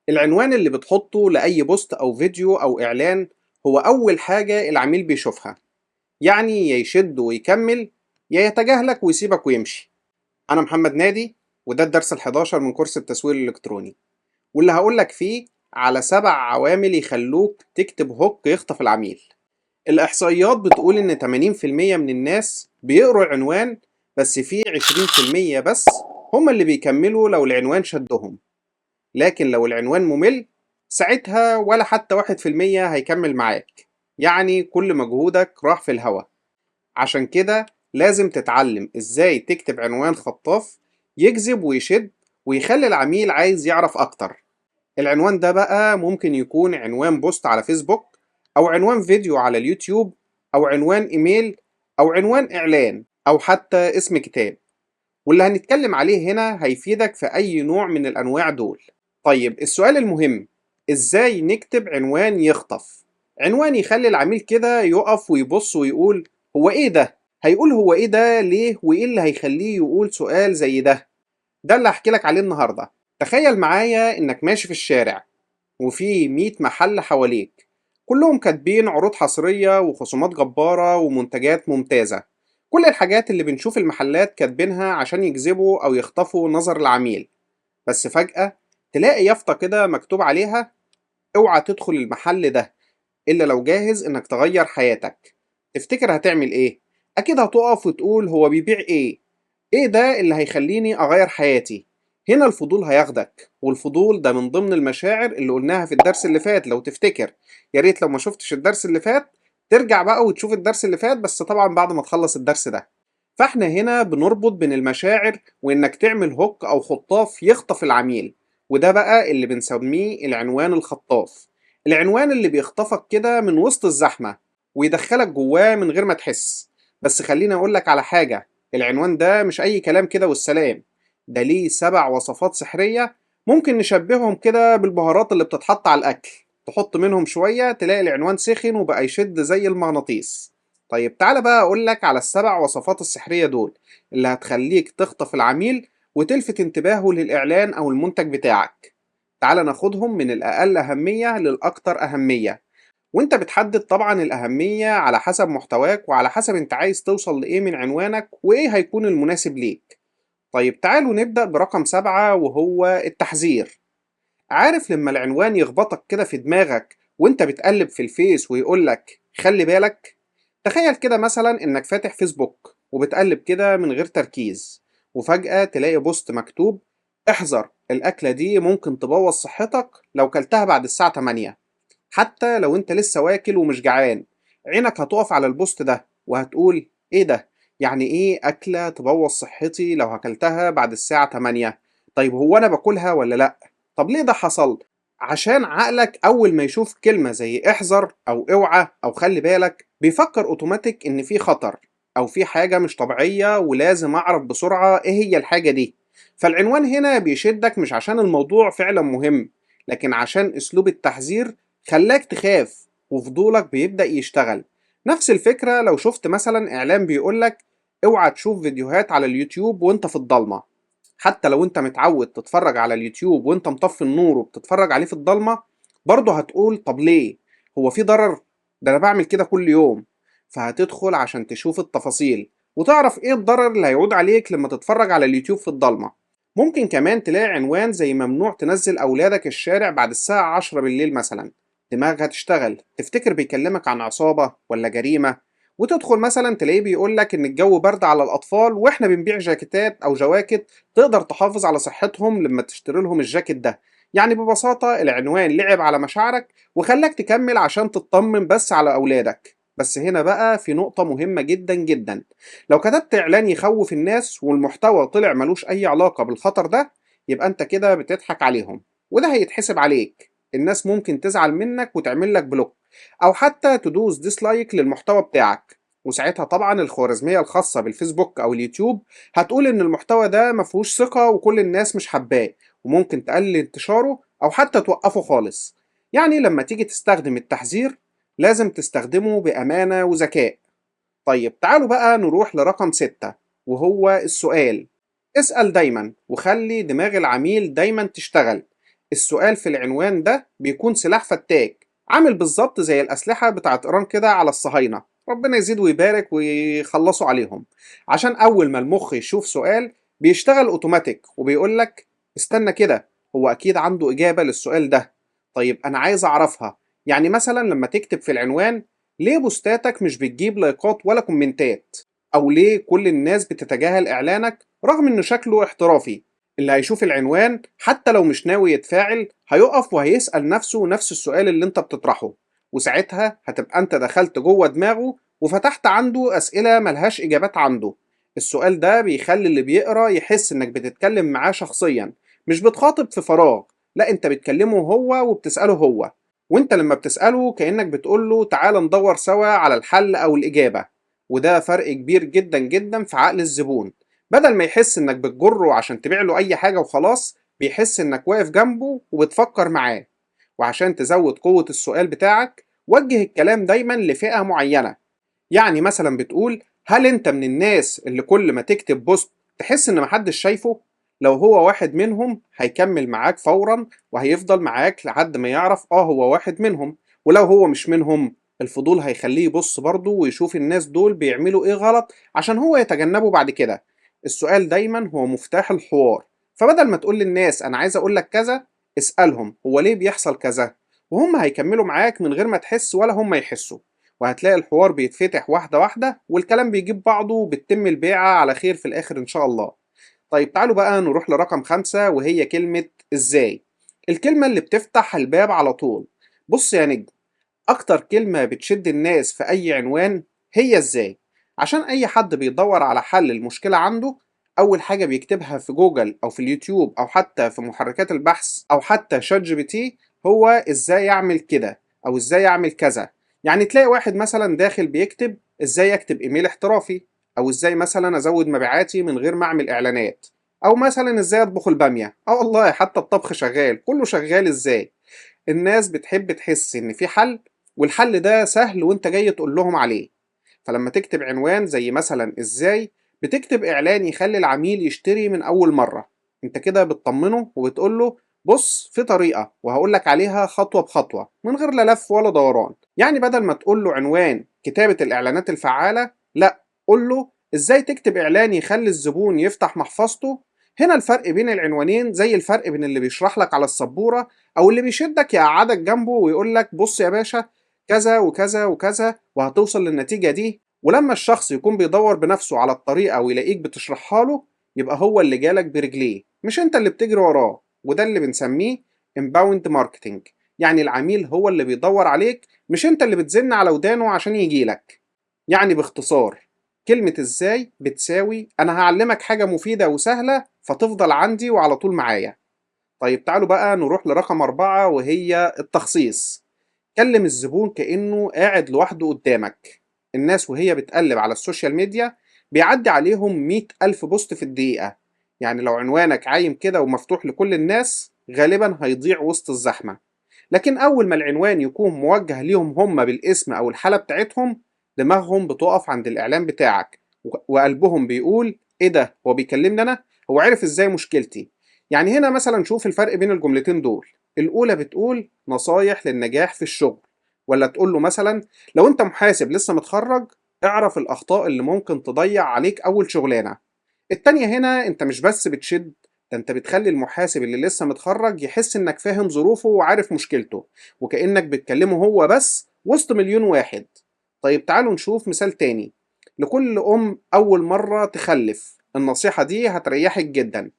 العنوان اللي بتحطه لأي بوست أو فيديو أو إعلان هو أول حاجة العميل بيشوفها. يعني يا يشد ويكمل، يا يتجاهلك ويسيبك ويمشي. أنا محمد نادي، وده الدرس ال11 من كورس التسويق الإلكتروني، واللي هقولك فيه على 7 عوامل يخلوك تكتب هوك يخطف العميل. الإحصائيات بتقول إن 80% من الناس بيقروا العنوان، بس في 20% بس هم اللي بيكملوا لو العنوان شدهم. لكن لو العنوان ممل، ساعتها ولا حتى 1% هيكمل معاك. يعني كل مجهودك راح في الهوا. عشان كده لازم تتعلم ازاي تكتب عنوان خطاف يجذب ويشد ويخلي العميل عايز يعرف اكتر. العنوان ده بقى ممكن يكون عنوان بوست على فيسبوك، او عنوان فيديو على اليوتيوب، او عنوان ايميل، او عنوان اعلان، او حتى اسم كتاب. واللي هنتكلم عليه هنا هيفيدك في اي نوع من الانواع دول. طيب السؤال المهم، ازاي نكتب عنوان يخطف؟ عنوان يخلي العميل كده يقف ويبص ويقول هو ايه ده؟ هيقول هو ايه ده ليه؟ وايه اللي هيخليه يقول سؤال زي ده؟ ده اللي هحكي لك عليه النهارده. تخيل معايا انك ماشي في الشارع، وفي 100 محل حواليك، كلهم كاتبين عروض حصرية وخصومات جبارة ومنتجات ممتازة. كل الحاجات اللي بنشوف المحلات كاتبينها عشان يجذبوا أو يخطفوا نظر العميل. بس فجأة تلاقي يافطة كده مكتوب عليها: اوعى تدخل المحل ده إلا لو جاهز إنك تغير حياتك. تفتكر هتعمل إيه؟ أكيد هتقف وتقول هو بيبيع إيه؟ إيه ده اللي هيخليني أغير حياتي؟ هنا الفضول هياخدك، والفضول ده من ضمن المشاعر اللي قلناها في الدرس اللي فات لو تفتكر. يا ريت لو ما شفتش الدرس اللي فات ترجع بقى وتشوف الدرس اللي فات، بس طبعا بعد ما تخلص الدرس ده. فاحنا هنا بنربط بين المشاعر وإنك تعمل هوك أو خطاف يخطف العميل، وده بقى اللي بنسميه العنوان الخطاف. العنوان اللي بيخطفك كده من وسط الزحمة ويدخلك جواه من غير ما تحس. بس خليني أقولك على حاجة، العنوان ده مش أي كلام كده والسلام. ده ليه 7 وصفات سحرية، ممكن نشبههم كده بالبهارات اللي بتتحط على الأكل. تحط منهم شوية تلاقي العنوان سخن وبقى يشد زي المغناطيس. طيب تعالى بقى أقولك على ال7 وصفات السحرية دول اللي هتخليك تخطف العميل وتلفت انتباهه للإعلان أو المنتج بتاعك. تعالى ناخدهم من الأقل أهمية للأكثر أهمية، وانت بتحدد طبعا الأهمية على حسب محتواك وعلى حسب انت عايز توصل لإيه من عنوانك وإيه هيكون المناسب ليك. طيب تعالوا نبدأ برقم 7 وهو التحذير. عارف لما العنوان يخبطك كده في دماغك وانت بتقلب في الفيس ويقولك خلي بالك؟ تخيل كده مثلا انك فاتح فيسبوك وبتقلب كده من غير تركيز، وفجأة تلاقي بوست مكتوب: احذر، الأكلة دي ممكن تبوظ صحتك لو كلتها بعد الساعة 8. حتى لو انت لسه واكل ومش جعان، عينك هتقف على البوست ده وهتقول ايه ده؟ يعني ايه أكلة تبوظ صحتي لو هكلتها بعد الساعة 8؟ طيب هو أنا باكلها ولا لأ؟ طب ليه ده حصل؟ عشان عقلك أول ما يشوف كلمة زي احذر أو اوعى أو خلي بالك بيفكر أوتوماتيك إن في خطر، أو في حاجة مش طبيعية ولازم أعرف بسرعة إيه هي الحاجة دي. فالعنوان هنا بيشدك مش عشان الموضوع فعلا مهم، لكن عشان أسلوب التحذير خلاك تخاف وفضولك بيبدأ يشتغل. نفس الفكرة لو شفت مثلا إعلان بيقولك اوعى تشوف فيديوهات على اليوتيوب وانت في الضلمة. حتى لو انت متعود تتفرج على اليوتيوب وانت مطفي النور وبتتفرج عليه في الضلمة، برضه هتقول طب ليه؟ هو في ضرر؟ ده انا بعمل كده كل يوم. فهتدخل عشان تشوف التفاصيل وتعرف ايه الضرر اللي هيعود عليك لما تتفرج على اليوتيوب في الضلمة. ممكن كمان تلاقي عنوان زي ممنوع تنزل أولادك الشارع بعد الساعة 10 بالليل مثلا. دماغك هتشتغل تفتكر بيكلمك عن عصابة ولا جريمة، وتدخل مثلا تلاقيه بيقولك إن الجو برد على الأطفال وإحنا بنبيع جاكيتات أو جواكت تقدر تحافظ على صحتهم لما تشتري لهم الجاكيت ده. يعني ببساطة العنوان لعب على مشاعرك وخلاك تكمل عشان تطمن بس على أولادك. بس هنا بقى في نقطة مهمة جدا جدا، لو كتبت إعلان يخوف الناس والمحتوى طلع ملوش أي علاقة بالخطر ده، يبقى أنت كده بتضحك عليهم، وده هيتحسب عليك. الناس ممكن تزعل منك وتعمل لك بلوك، أو حتى تدوس ديسلايك للمحتوى بتاعك. وساعتها طبعا الخوارزمية الخاصة بالفيسبوك أو اليوتيوب هتقول إن المحتوى ده مفهوش ثقة وكل الناس مش حباه، وممكن تقلل انتشاره أو حتى توقفه خالص. يعني لما تيجي تستخدم التحذير لازم تستخدمه بأمانة وذكاء. طيب تعالوا بقى نروح لرقم 6 وهو السؤال. اسأل دايما وخلي دماغ العميل دايما تشتغل. السؤال في العنوان ده بيكون سلاح فتاك، عامل بالظبط زي الأسلحة بتاعت إيران كده على الصهاينة، ربنا يزيد ويبارك ويخلصوا عليهم. عشان أول ما المخ يشوف سؤال بيشتغل أوتوماتيك وبيقولك استنى كده، هو أكيد عنده إجابة للسؤال ده. طيب أنا عايز أعرفها. يعني مثلا لما تكتب في العنوان ليه بوستاتك مش بتجيب لايكات ولا كومنتات، أو ليه كل الناس بتتجاهل إعلانك رغم إنه شكله احترافي، اللي هيشوف العنوان حتى لو مش ناوي يتفاعل هيقف وهيسأل نفسه نفس السؤال اللي انت بتطرحه، وساعتها هتبقى انت دخلت جوه دماغه وفتحت عنده أسئلة ملهاش إجابات عنده. السؤال ده بيخلي اللي بيقرأ يحس انك بتتكلم معاه شخصيا، مش بتخاطب في فراغ، لا انت بتكلمه هو وبتسأله هو. وانت لما بتسأله كأنك بتقوله تعال ندور سوا على الحل أو الإجابة. وده فرق كبير جدا جدا في عقل الزبون. بدل ما يحس انك بتجره عشان تبيع له اي حاجة وخلاص، بيحس انك واقف جنبه وبتفكر معاه. وعشان تزود قوة السؤال بتاعك وجه الكلام دايما لفئة معينة. يعني مثلا بتقول هل انت من الناس اللي كل ما تكتب بوست تحس ان محدش شايفه؟ لو هو واحد منهم هيكمل معاك فورا وهيفضل معاك لحد ما يعرف هو واحد منهم. ولو هو مش منهم، الفضول هيخليه يبص برضه ويشوف الناس دول بيعملوا ايه غلط عشان هو يتجنبه بعد كده. السؤال دايما هو مفتاح الحوار. فبدل ما تقول للناس انا عايز اقول لك كذا، اسألهم هو ليه بيحصل كذا، وهم هيكملوا معاك من غير ما تحس ولا هم يحسوا. وهتلاقي الحوار بيتفتح واحدة واحدة والكلام بيجيب بعضه وبتتم البيعة على خير في الآخر إن شاء الله. طيب تعالوا بقى نروح لرقم 5 وهي كلمة إزاي. الكلمة اللي بتفتح الباب على طول. بص يا نجم، أكتر كلمة بتشد الناس في أي عنوان هي إزاي. عشان أي حد بيدور على حل المشكلة عنده، أول حاجة بيكتبها في جوجل أو في اليوتيوب أو حتى في محركات البحث أو حتى شات جي بي تي هو إزاي أعمل كده أو إزاي أعمل كذا. يعني تلاقي واحد مثلا داخل بيكتب إزاي أكتب إيميل احترافي، أو إزاي مثلا أزود مبيعاتي من غير ما أعمل إعلانات، أو مثلا إزاي أطبخ البامية. والله حتى الطبخ شغال، كله شغال إزاي. الناس بتحب تحس إن في حل، والحل ده سهل وانت جاي تقول لهم عليه. فلما تكتب عنوان زي مثلا ازاي، بتكتب اعلان يخلي العميل يشتري من اول مرة. انت كده بتطمنه وبتقول له بص في طريقة وهقولك عليها خطوة بخطوة من غير لا لف ولا دوران. يعني بدل ما تقول له عنوان كتابة الاعلانات الفعالة، لا، قول له ازاي تكتب اعلان يخلي الزبون يفتح محفظته. هنا الفرق بين العنوانين زي الفرق بين اللي بيشرح لك على السبورة او اللي بيشدك يقعدك جنبه ويقول لك بص يا باشا كذا وكذا وكذا وهتوصل للنتيجة دي. ولما الشخص يكون بيدور بنفسه على الطريقة ويلاقيك بتشرحها له، يبقى هو اللي جالك برجليه مش انت اللي بتجري وراه. وده اللي بنسميه inbound marketing. يعني العميل هو اللي بيدور عليك مش انت اللي بتزن على ودانه عشان يجيلك. يعني باختصار، كلمة ازاي بتساوي انا هعلمك حاجة مفيدة وسهلة فتفضل عندي وعلى طول معايا. طيب تعالوا بقى نروح لرقم 4 وهي التخصيص. كلم الزبون كأنه قاعد لوحده قدامك. الناس وهي بتقلب على السوشيال ميديا بيعدي عليهم 100,000 بوست في الدقيقة. يعني لو عنوانك عايم كده ومفتوح لكل الناس غالبا هيضيع وسط الزحمة. لكن أول ما العنوان يكون موجه ليهم هم بالاسم أو الحالة بتاعتهم، دماغهم بتقف عند الإعلان بتاعك وقلبهم بيقول إيه ده، هو بيكلمني أنا؟ هو عرف إزاي مشكلتي؟ يعني هنا مثلا شوف الفرق بين الجملتين دول. الأولى بتقول نصايح للنجاح في الشغل، ولا تقول له مثلا لو أنت محاسب لسه متخرج اعرف الأخطاء اللي ممكن تضيع عليك أول شغلانة. التانية هنا أنت مش بس بتشد، ده أنت بتخلي المحاسب اللي لسه متخرج يحس إنك فاهم ظروفه وعارف مشكلته، وكأنك بتكلمه هو بس وسط مليون واحد. طيب تعالوا نشوف مثال تاني. لكل أم أول مرة تخلف، النصيحة دي هتريحك جدا.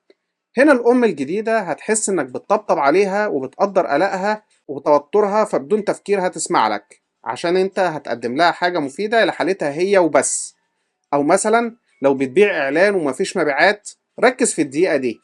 هنا الأم الجديدة هتحس إنك بتطبطب عليها وبتقدر قلقها وتوترها، فبدون تفكير هتسمع لك عشان أنت هتقدم لها حاجة مفيدة لحالتها هي وبس. أو مثلا لو بتبيع إعلان ومفيش مبيعات، ركز في الدقيقة دي.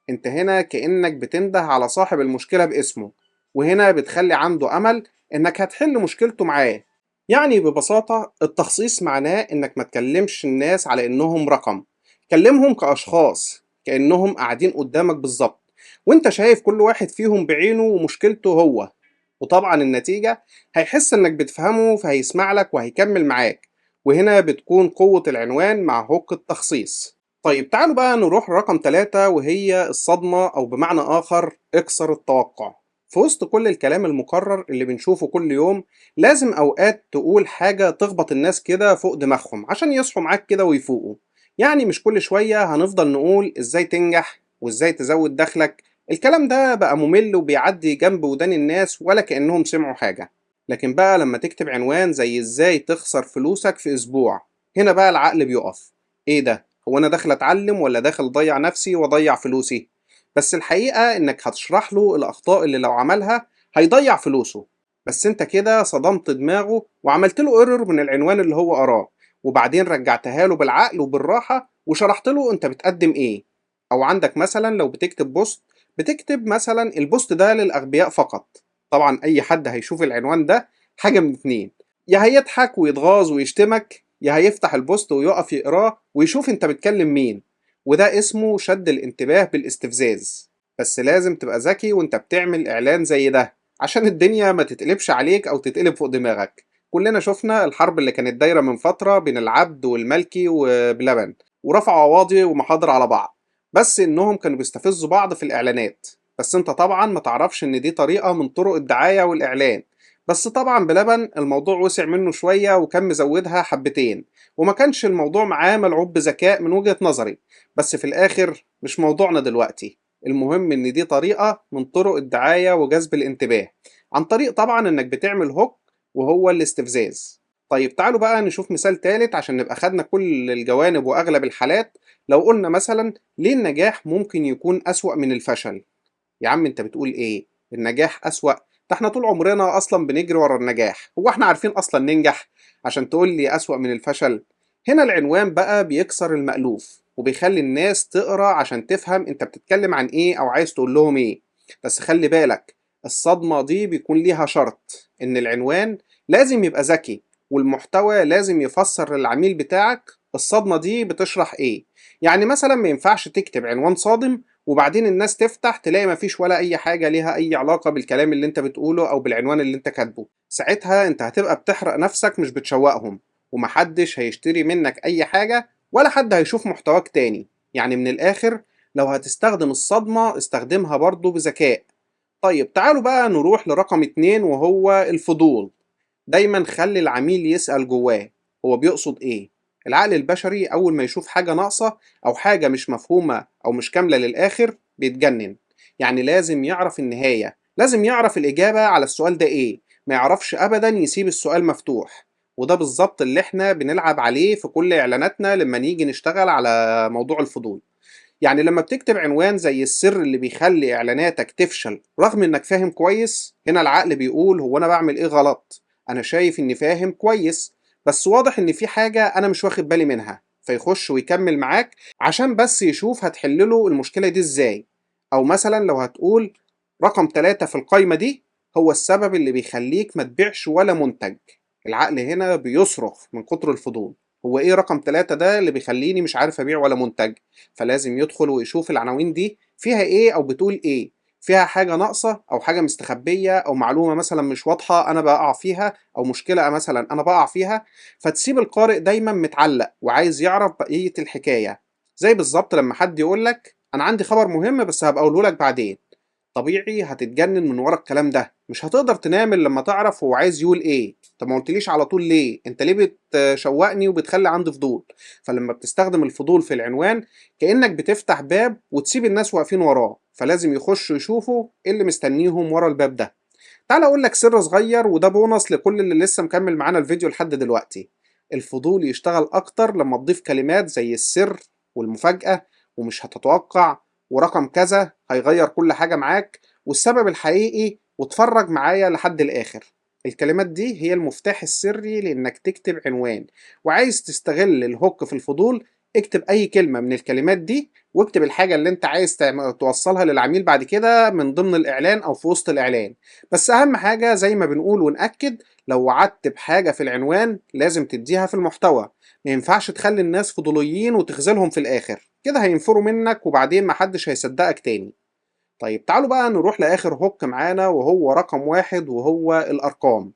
أنت هنا كأنك بتنده على صاحب المشكلة باسمه، وهنا بتخلي عنده أمل إنك هتحل مشكلته معاه. يعني ببساطة التخصيص معناه إنك ما تكلمش الناس على إنهم رقم، كلمهم كأشخاص كأنهم قاعدين قدامك بالظبط، وإنت شايف كل واحد فيهم بعينه ومشكلته هو. وطبعا النتيجة هيحس إنك بتفهمه فهيسمع لك وهيكمل معاك. وهنا بتكون قوة العنوان مع هوك التخصيص. طيب تعالوا بقى نروح لرقم 3 وهي الصدمة، أو بمعنى آخر اكسر التوقع. في وسط كل الكلام المكرر اللي بنشوفه كل يوم، لازم أوقات تقول حاجة تخبط الناس كده فوق دماغهم عشان يصحوا معاك كده ويفوقوا. يعني مش كل شوية هنفضل نقول إزاي تنجح وإزاي تزود دخلك. الكلام ده بقى ممل وبيعدي جنب ودان الناس ولا كأنهم سمعوا حاجة. لكن بقى لما تكتب عنوان زي إزاي تخسر فلوسك في أسبوع، هنا بقى العقل بيقف. إيه ده؟ هو أنا داخل أتعلم ولا داخل أضيع نفسي وأضيع فلوسي؟ بس الحقيقة إنك هتشرح له الأخطاء اللي لو عملها هيضيع فلوسه. بس أنت كده صدمت دماغه وعملت له ايرور من العنوان اللي هو قراه، وبعدين رجعتها له بالعقل وبالراحة وشرحت له أنت بتقدم إيه. أو عندك مثلا لو بتكتب بوست، بتكتب مثلا البوست ده للأغبياء فقط. طبعا أي حد هيشوف العنوان ده حاجة من اتنين: يا هيضحك ويتغاظ ويشتمك، يا هيفتح البوست ويقف يقراه ويشوف انت بتكلم مين. وده اسمه شد الانتباه بالاستفزاز. بس لازم تبقى ذكي وانت بتعمل اعلان زي ده عشان الدنيا ما تتقلبش عليك او تتقلب فوق دماغك. كلنا شفنا الحرب اللي كانت دايرة من فترة بين العبد والملكي وبلبن، ورفعوا قواضي ومحاضر على بعض بس انهم كانوا بيستفزوا بعض في الاعلانات. بس انت طبعا ما تعرفش ان دي طريقة من طرق الدعاية والاعلان. بس طبعا بلبن الموضوع وسع منه شوية وكان مزودها حبتين، وما كانش الموضوع معاه ملعوب بذكاء من وجهة نظري. بس في الآخر مش موضوعنا دلوقتي. المهم إن دي طريقة من طرق الدعاية وجذب الانتباه، عن طريق طبعا إنك بتعمل هوك وهو الاستفزاز. طيب تعالوا بقى نشوف مثال تالت عشان نبقى خدنا كل الجوانب وأغلب الحالات. لو قلنا مثلا ليه النجاح ممكن يكون أسوأ من الفشل. يا عم انت بتقول ايه؟ النجاح أسوأ؟ ده احنا طول عمرنا اصلا بنجري ورا النجاح، هو احنا عارفين اصلا ننجح عشان تقول لي أسوأ من الفشل؟ هنا العنوان بقى بيكسر المألوف وبيخلي الناس تقرا عشان تفهم انت بتتكلم عن ايه او عايز تقول لهم ايه. بس خلي بالك، الصدمة دي بيكون ليها شرط ان العنوان لازم يبقى ذكي، والمحتوى لازم يفسر للعميل بتاعك الصدمة دي بتشرح ايه. يعني مثلا ما ينفعش تكتب عنوان صادم وبعدين الناس تفتح تلاقي مفيش ولا أي حاجة ليها أي علاقة بالكلام اللي أنت بتقوله أو بالعنوان اللي أنت كاتبه. ساعتها أنت هتبقى بتحرق نفسك مش بتشوقهم، ومحدش هيشتري منك أي حاجة ولا حد هيشوف محتواك تاني. يعني من الآخر، لو هتستخدم الصدمة استخدمها برضو بذكاء. طيب تعالوا بقى نروح لرقم 2 وهو الفضول. دايما خلي العميل يسأل جواه هو بيقصد ايه. العقل البشري اول ما يشوف حاجة ناقصة او حاجة مش مفهومة او مش كاملة للاخر بيتجنن. يعني لازم يعرف النهاية، لازم يعرف الإجابة على السؤال ده ايه. ما يعرفش ابدا يسيب السؤال مفتوح. وده بالظبط اللي احنا بنلعب عليه في كل اعلاناتنا لما نيجي نشتغل على موضوع الفضول. يعني لما بتكتب عنوان زي السر اللي بيخلي اعلاناتك تفشل رغم انك فاهم كويس، هنا العقل بيقول هو انا بعمل ايه غلط؟ انا شايف اني فاهم كويس، بس واضح ان في حاجة انا مش واخد بالي منها، فيخش ويكمل معاك عشان بس يشوف هتحلله المشكلة دي ازاي. او مثلا لو هتقول رقم 3 في القايمة دي هو السبب اللي بيخليك ما تبيعش ولا منتج، العقل هنا بيصرخ من كتر الفضول. هو ايه رقم 3 ده اللي بيخليني مش عارف ابيع ولا منتج؟ فلازم يدخل ويشوف العناوين دي فيها ايه او بتقول ايه. فيها حاجة ناقصة او حاجة مستخبية او معلومة مثلا مش واضحة انا بقع فيها، او مشكلة مثلا انا بقع فيها. فتسيب القارئ دايما متعلق وعايز يعرف بقية الحكاية. زي بالظبط لما حد يقولك انا عندي خبر مهم بس هبقى اقوله لك بعدين. طبيعي هتتجنن من ورا الكلام ده، مش هتقدر تنام إلا لما تعرف هو عايز يقول ايه. طب ما قلتليش على طول ليه؟ انت ليه بتشوقني وبتخلي عندي فضول؟ فلما بتستخدم الفضول في العنوان كأنك بتفتح باب وتسيب الناس واقفين وراه، فلازم يخشوا يشوفوا ايه اللي مستنيهم ورا الباب ده. تعال اقول لك سر صغير وده بونص لكل اللي لسه مكمل معانا الفيديو لحد دلوقتي. الفضول يشتغل اكتر لما تضيف كلمات زي السر والمفاجأة ومش هتتوقع ورقم كذا هيغير كل حاجة معاك والسبب الحقيقي واتفرج معايا لحد الآخر. الكلمات دي هي المفتاح السري لإنك تكتب عنوان. وعايز تستغل الهوك في الفضول، اكتب أي كلمة من الكلمات دي واكتب الحاجة اللي انت عايز توصلها للعميل بعد كده من ضمن الإعلان أو في وسط الإعلان. بس أهم حاجة زي ما بنقول ونأكد، لو وعدت بحاجة في العنوان لازم تديها في المحتوى. ما ينفعش تخلي الناس فضوليين وتخذلهم في الآخر، كده هينفروا منك وبعدين محدش هيصدقك تاني. طيب تعالوا بقى نروح لآخر هوك معانا وهو رقم 1 وهو الأرقام.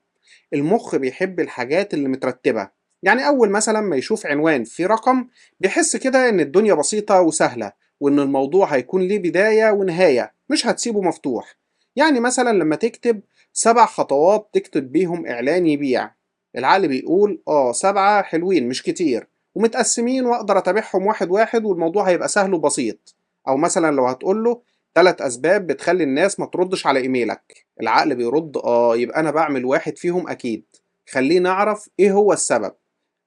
المخ بيحب الحاجات اللي مترتبة. يعني أول مثلا ما يشوف عنوان فيه رقم بيحس كده إن الدنيا بسيطة وسهلة، وإن الموضوع هيكون ليه بداية ونهاية مش هتسيبه مفتوح. يعني مثلا لما تكتب 7 خطوات تكتب بيهم إعلان يبيع، العقل بيقول 7 حلوين مش كتير ومتقسمين وأقدر أتابعهم واحد واحد والموضوع هيبقى سهل وبسيط. أو مثلا لو هتقوله 3 أسباب بتخلي الناس ما تردش على إيميلك، العقل بيرد يبقى أنا بعمل واحد فيهم أكيد، خليني أعرف إيه هو السبب.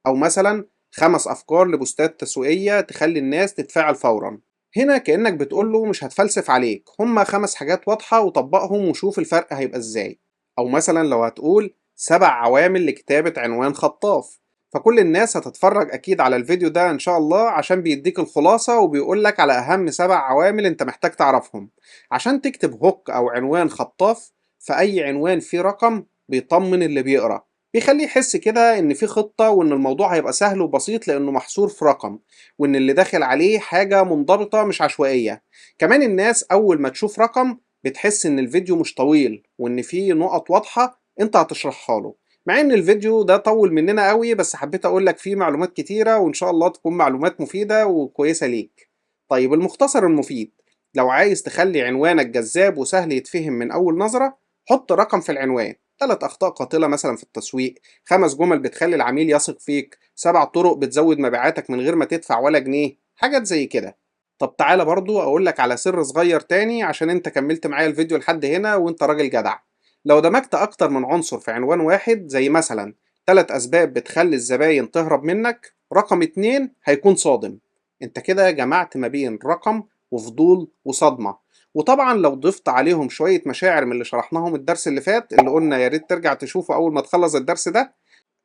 أو مثلا 5 أفكار لبوستات تسويقية تخلي الناس تتفاعل فورا، هنا كأنك بتقوله مش هتفلسف عليك، هما 5 حاجات واضحة وطبقهم وشوف الفرق هيبقى إزاي. أو مثلا لو هتقول 7 عوامل لكتابة عنوان خطاف، فكل الناس هتتفرج أكيد على الفيديو ده إن شاء الله عشان بيديك الخلاصة وبيقولك على أهم 7 عوامل أنت محتاج تعرفهم عشان تكتب هوك أو عنوان خطاف. فأي عنوان فيه رقم بيطمن اللي بيقرأ، بيخليه يحس كده إن في خطة وإن الموضوع هيبقى سهل وبسيط لأنه محصور في رقم، وإن اللي داخل عليه حاجة منضبطة مش عشوائية. كمان الناس أول ما تشوف رقم بتحس إن الفيديو مش طويل وإن فيه نقط واضحة أنت هتشرحها له. مع إن الفيديو ده طول مننا قوي بس حبيت أقول لك فيه معلومات كتيرة وإن شاء الله تكون معلومات مفيدة وكويسة ليك. طيب المختصر المفيد، لو عايز تخلي عنوانك جذاب وسهل يتفهم من أول نظرة، حط رقم في العنوان، 3 أخطاء قاتلة مثلا في التسويق، 5 جمل بتخلي العميل يثق فيك، 7 طرق بتزود مبيعاتك من غير ما تدفع ولا جنيه، حاجات زي كده. طب تعالى برضو أقولك على سر صغير تاني عشان انت كملت معايا الفيديو لحد هنا وانت راجل جدع. لو دمجت أكتر من عنصر في عنوان واحد زي مثلا 3 أسباب بتخلي الزباين تهرب منك، رقم 2 هيكون صادم. انت كده جمعت ما بين رقم وفضول وصدمة. وطبعا لو ضفت عليهم شوية مشاعر من اللي شرحناهم الدرس اللي فات اللي قلنا يا ريت ترجع تشوفه أول ما تخلص الدرس ده،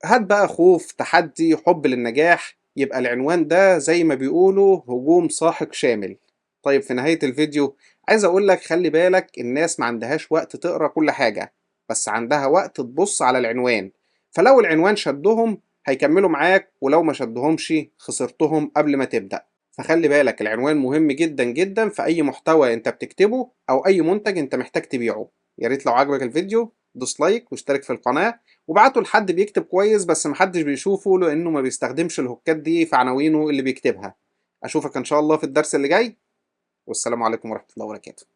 هات بقى خوف تحدي حب للنجاح، يبقى العنوان ده زي ما بيقولوا هجوم ساحق شامل. طيب في نهاية الفيديو عايز أقولك خلي بالك الناس ما عندهاش وقت تقرأ كل حاجة، بس عندها وقت تبص على العنوان. فلو العنوان شدهم هيكملوا معاك، ولو ما شدهمش خسرتهم قبل ما تبدأ. فخلي بالك العنوان مهم جدا جدا في أي محتوى أنت بتكتبه أو أي منتج أنت محتاج تبيعه. يا ريت لو عجبك الفيديو دوس لايك واشترك في القناة، وبعته لحد بيكتب كويس بس محدش بيشوفه لأنه ما بيستخدمش الهوكات دي في عناوينه اللي بيكتبها. أشوفك إن شاء الله في الدرس اللي جاي، والسلام عليكم ورحمة الله وبركاته.